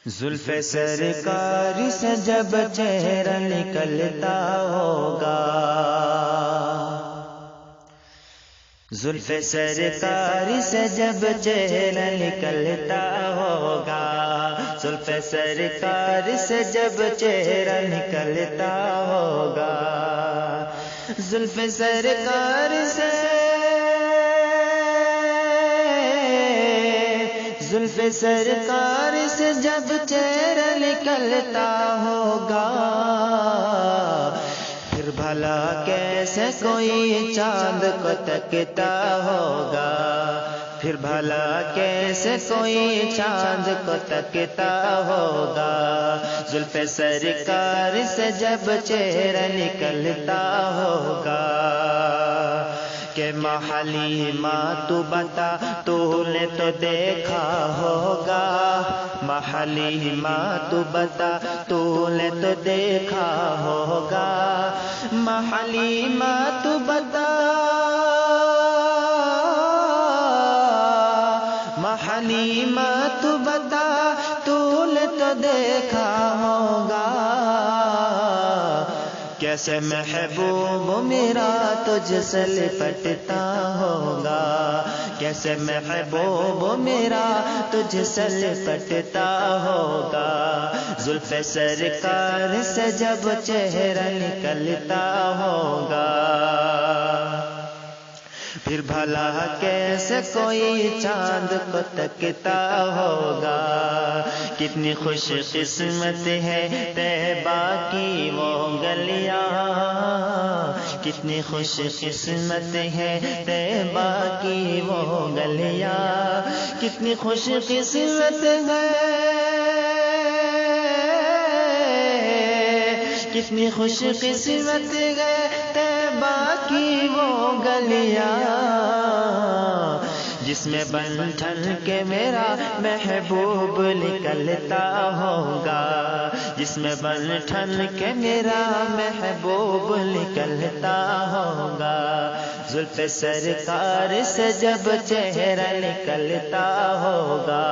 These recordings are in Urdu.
زلف سرکار سے جب چہرہ نکلتا ہوگا، زلف سرکار سے جب چہرہ نکلتا ہوگا، زلف سرکار سے جب چہرہ نکلتا ہوگا، زلف سرکار سے زلف سرکار سے جب چہرہ نکلتا ہوگا، پھر بھلا کیسے کوئی چاند کو تکتا ہوگا، پھر بھلا کیسے کوئی چاند کو تکتا ہوگا، زلف سرکار سے جب چہرہ نکلتا ہوگا، کہ محلی ماں تو بتا تو نے تو دیکھا ہوگا، محلی ماں تو بتا تو نے تو دیکھا ہوگا، محلی ماں تو بتا، محلی ماں تو بتا تو نے تو دیکھا ہوگا، کیسے محبوب میرا تجھ سے لپٹتا ہوگا، کیسے محبوب میرا تجھ سے لپٹتا ہوگا، زلف سرکار سے جب چہرہ نکلتا ہوگا، پھر بھلا کیسے کوئی چاند کو تکتا ہوگا، کتنی خوش قسمت ہے طیبہ کی وہ گلیاں، کتنی خوش قسمت ہے طیبہ کی وہ گلیاں، کتنی خوش قسمت ہے، کتنی خوش قسمت ہے طیبہ کی وہ گلیاں، جس میں بن ٹھن کے میرا محبوب نکلتا ہوگا، جس میں بن ٹھن کے میرا محبوب نکلتا ہوگا، زلف سرکار سے جب چہرہ نکلتا ہوگا،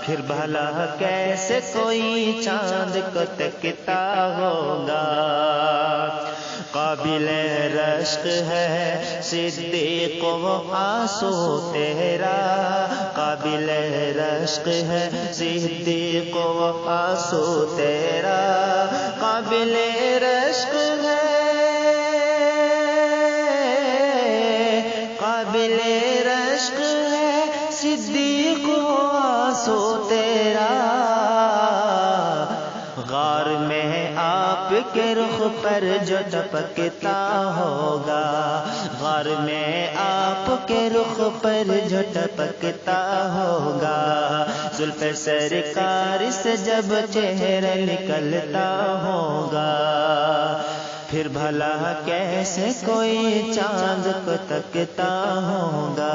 پھر بھلا کیسے کوئی چاند کو تکتا ہوگا، قابل رشک ہے صدیق و آنسو تیرا، قابل رشک ہے صدیق و آنسو تیرا، قابل رشک ہے، قابل رشک ہے صدیق و آنسو تیرا، غار میں آپ کے رخ پر جو ٹپکتا ہوگا، غار میں آپ کے رخ پر جو ٹپکتا ہوگا، زلف سرکار سے جب چہرہ نکلتا ہوگا، پھر بھلا کیسے کوئی چاند کو تکتا ہوگا۔